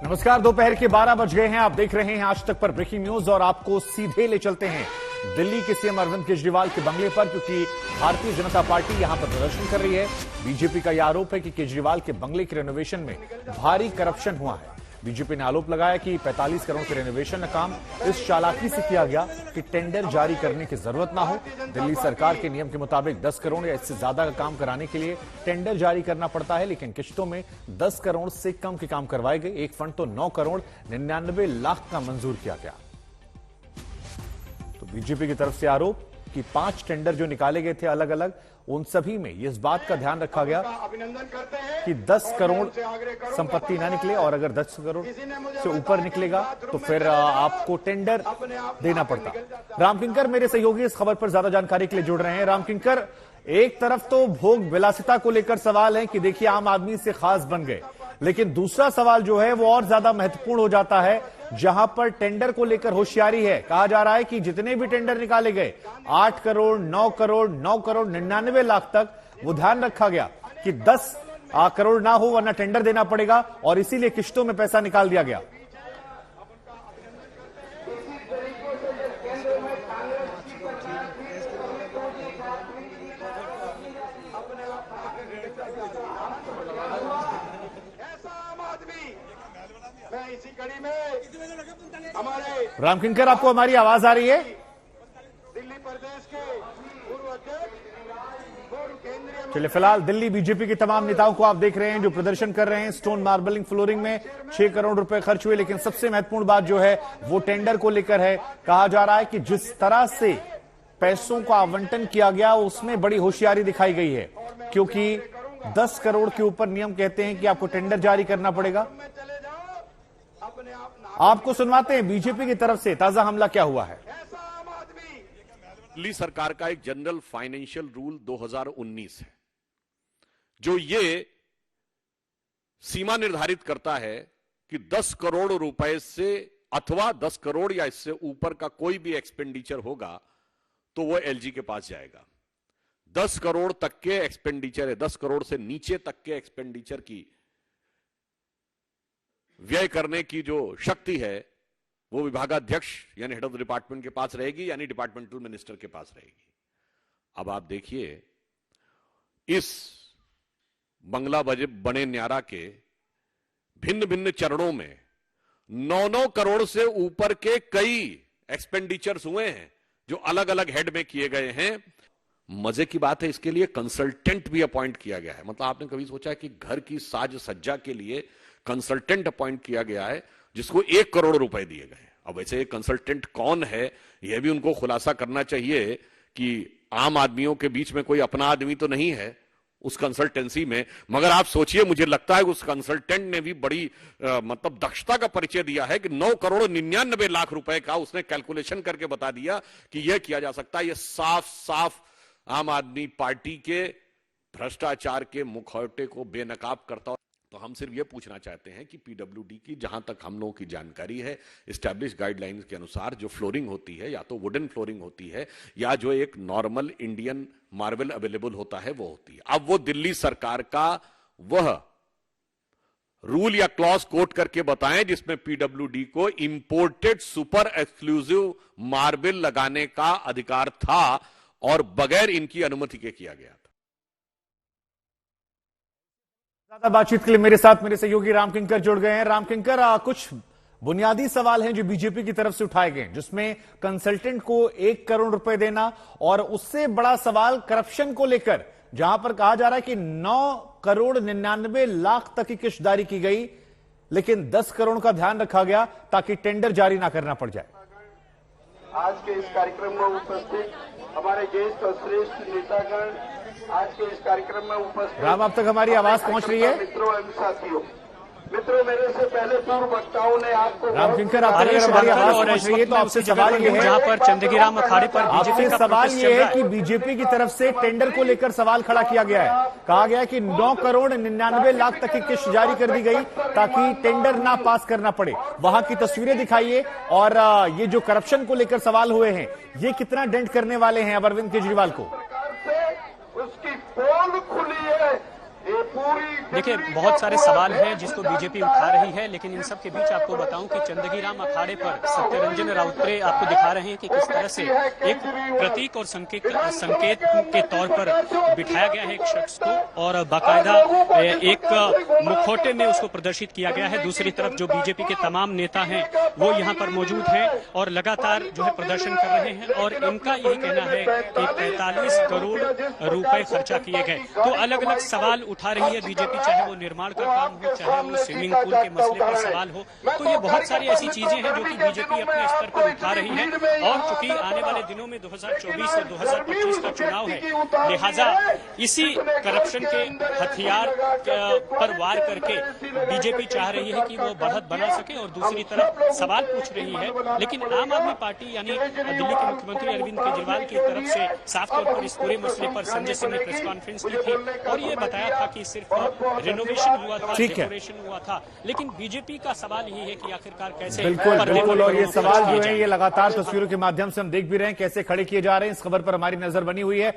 नमस्कार, दोपहर के 12 बज गए हैं। आप देख रहे हैं आज तक पर ब्रेकिंग न्यूज और आपको सीधे ले चलते हैं दिल्ली के सीएम अरविंद केजरीवाल के बंगले पर, क्योंकि भारतीय जनता पार्टी यहां पर प्रदर्शन कर रही है। बीजेपी का यह आरोप है कि केजरीवाल के बंगले के रेनोवेशन में भारी करप्शन हुआ है। बीजेपी ने आरोप लगाया कि 45 करोड़ के रेनोवेशन का काम इस चालाकी से किया गया कि टेंडर जारी करने की जरूरत ना हो। दिल्ली सरकार के नियम के मुताबिक 10 करोड़ या इससे ज्यादा का काम कराने के लिए टेंडर जारी करना पड़ता है, लेकिन किश्तों में 10 करोड़ से कम के काम करवाए गए। एक फंड तो 9 करोड़ 99 लाख का मंजूर किया गया। तो बीजेपी की तरफ से आरोप कि 5 टेंडर जो निकाले गए थे अलग अलग, उन सभी में इस बात का ध्यान रखा गया कि 10 करोड़ संपत्ति ना निकले, और अगर 10 करोड़ से ऊपर निकलेगा तो फिर आपको टेंडर देना पड़ता। रामकिंकर मेरे सहयोगी इस खबर पर ज्यादा जानकारी के लिए जुड़ रहे हैं। रामकिंकर, एक तरफ तो भोग विलासिता को लेकर सवाल है कि देखिए आम आदमी से खास बन गए, लेकिन दूसरा सवाल जो है वो और ज्यादा महत्वपूर्ण हो जाता है, जहां पर टेंडर को लेकर होशियारी है। कहा जा रहा है कि जितने भी टेंडर निकाले गए 8 करोड़ 9 करोड़ 9 करोड़ 99 लाख तक, वो ध्यान रखा गया कि 10 करोड़ ना हो वरना टेंडर देना पड़ेगा, और इसीलिए किश्तों में पैसा निकाल दिया गया। इसी कड़ी में हमारे रामकिंकर, आपको हमारी आवाज आ रही है? दिल्ली प्रदेश के पूर्व अध्यक्ष चलिए, फिलहाल दिल्ली बीजेपी के तमाम नेताओं को आप देख रहे हैं जो प्रदर्शन कर रहे हैं। स्टोन मार्बलिंग फ्लोरिंग में 6 करोड़ रुपए खर्च हुए, लेकिन सबसे महत्वपूर्ण बात जो है वो टेंडर को लेकर है। कहा जा रहा है कि जिस तरह से पैसों का आवंटन किया गया उसमें बड़ी होशियारी दिखाई गई है, क्योंकि 10 करोड़ के ऊपर नियम कहते हैं कि आपको टेंडर जारी करना पड़ेगा। आपको सुनवाते हैं बीजेपी की तरफ से ताजा हमला क्या हुआ है। दिल्ली सरकार का एक जनरल फाइनेंशियल रूल 2019 है, जो ये सीमा निर्धारित करता है कि 10 करोड़ रुपए से अथवा 10 करोड़ या इससे ऊपर का कोई भी एक्सपेंडिचर होगा तो वो एलजी के पास जाएगा। 10 करोड़ तक के एक्सपेंडिचर है, 10 करोड़ से नीचे तक के एक्सपेंडिचर की व्यय करने की जो शक्ति है वो विभागाध्यक्ष यानी हेड ऑफ द डिपार्टमेंट के पास रहेगी, यानी डिपार्टमेंटल मिनिस्टर के पास रहेगी। अब आप देखिए, इस बंगला बने न्यारा के भिन्न भिन्न चरणों में 9-9 करोड़ से ऊपर के कई एक्सपेंडिचर्स हुए हैं जो अलग अलग हेड में किए गए हैं। मजे की बात है, इसके लिए कंसल्टेंट भी अपॉइंट किया गया है। मतलब आपने कभी सोचा कि घर की साज सज्जा के लिए कंसल्टेंट अपॉइंट किया गया है जिसको 1 करोड़ रुपए दिए गए। अब वैसे ये कंसल्टेंट कौन है यह भी उनको खुलासा करना चाहिए कि आम आदमियों के बीच में कोई अपना आदमी तो नहीं है उस कंसल्टेंसी में। मगर आप सोचिए, मुझे लगता है उस कंसल्टेंट ने भी बड़ी मतलब दक्षता का परिचय दिया है कि 9 करोड़ 99 लाख रुपए का उसने कैलकुलेशन करके बता दिया कि यह किया जा सकता है। यह साफ साफ आम आदमी पार्टी के भ्रष्टाचार के मुखौटे को बेनकाब करता। तो हम सिर्फ ये पूछना चाहते हैं कि पीडब्ल्यूडी की, जहां तक हम लोगों की जानकारी है, एस्टैब्लिश गाइडलाइंस के अनुसार जो फ्लोरिंग होती है या तो वुडन फ्लोरिंग होती है या जो एक नॉर्मल इंडियन मार्बल अवेलेबल होता है वो होती है। अब वो दिल्ली सरकार का वह रूल या क्लॉज कोट करके बताएं जिसमें पीडब्ल्यूडी को इंपोर्टेड सुपर एक्सक्लूसिव मार्बल लगाने का अधिकार था और बगैर इनकी अनुमति के किया गया था। ज्यादा बातचीत के लिए मेरे साथ मेरे सहयोगी रामकिंकर जुड़ गए हैं। रामकिंकर, कुछ बुनियादी सवाल हैं जो बीजेपी की तरफ से उठाए गए, जिसमें कंसल्टेंट को 1 करोड़ रुपए देना, और उससे बड़ा सवाल करप्शन को लेकर, जहां पर कहा जा रहा है कि 9 करोड़ 99 लाख तक की किश्तदारी की गई, लेकिन 10 करोड़ का ध्यान रखा गया ताकि टेंडर जारी ना करना पड़ जाए। आज के इस कार्यक्रम में उपस्थित हमारे ज्येष्ठ और श्रेष्ठ नेतागण, आज के इस कार्यक्रम में उपस्थित राम, अब तक हमारी आवाज पहुंच रही है? मित्रों एवं साथियों, मेरे से पहले पूर्व वक्ताओं ने आपको रामकिंकर, आप अगर हमारी आवाज पहुंच रही है तो आपसे सवाल ये है, जहां पर चंद्रगिराम अखाड़े पर आपसे सवाल ये है कि बीजेपी की तरफ से टेंडर को लेकर सवाल खड़ा किया गया है। कहा गया कि 9 करोड़ 99 लाख तक की किश्त जारी कर दी गई ताकि टेंडर ना पास करना पड़े। वहां की तस्वीरें दिखाइए, और ये जो करप्शन को लेकर सवाल हुए हैं ये कितना डेंट करने वाले हैं अब अरविंद केजरीवाल को? उसकी पोल खुली है। देखिए, बहुत सारे सवाल हैं जिसको बीजेपी उठा रही है, लेकिन इन सब के बीच आपको बताऊं कि चंदगीराम अखाड़े पर सत्यरंजन राउतरे आपको दिखा रहे हैं कि किस तरह से एक प्रतीक और संकेत के तौर पर बिठाया गया है एक शख्स को, और बाकायदा एक मुखौटे में उसको प्रदर्शित किया गया है। दूसरी तरफ जो बीजेपी के तमाम नेता हैं वो यहाँ पर मौजूद हैं और लगातार जो है प्रदर्शन कर रहे हैं, और इनका यही कहना है कि 45 करोड़ रुपए खर्चा किए गए। तो अलग अलग सवाल उठा रही है बीजेपी, चाहे वो निर्माण का काम हो, चाहे वो स्विमिंग पूल के मसले पर सवाल हो। तो ये बहुत सारी ऐसी चीजें हैं जो कि बीजेपी अपने स्तर पर उठा रही है, और चूंकि आने वाले दिनों में 2024 और 2025 का चुनाव है, लिहाजा इसी करप्शन के हथियार पर वार करके बीजेपी चाह रही है कि वो बढ़त बना सके, और दूसरी तरफ सवाल पूछ रही है। लेकिन आम आदमी पार्टी यानी दिल्ली के मुख्यमंत्री अरविंद केजरीवाल की तरफ से साफ तौर पर इस पूरे मसले पर संजय सिंह ने प्रेस कॉन्फ्रेंस की थी और ये बताया था कि सिर्फ रेनोवेशन हुआ था, डेकोरेशन हुआ था। लेकिन बीजेपी का सवाल यही है कि आखिरकार कैसे। बिल्कुल, और ये सवाल जो है ये लगातार तस्वीरों के माध्यम से हम देख भी रहे हैं कैसे खड़े किए जा रहे हैं। इस खबर पर हमारी नजर बनी हुई है।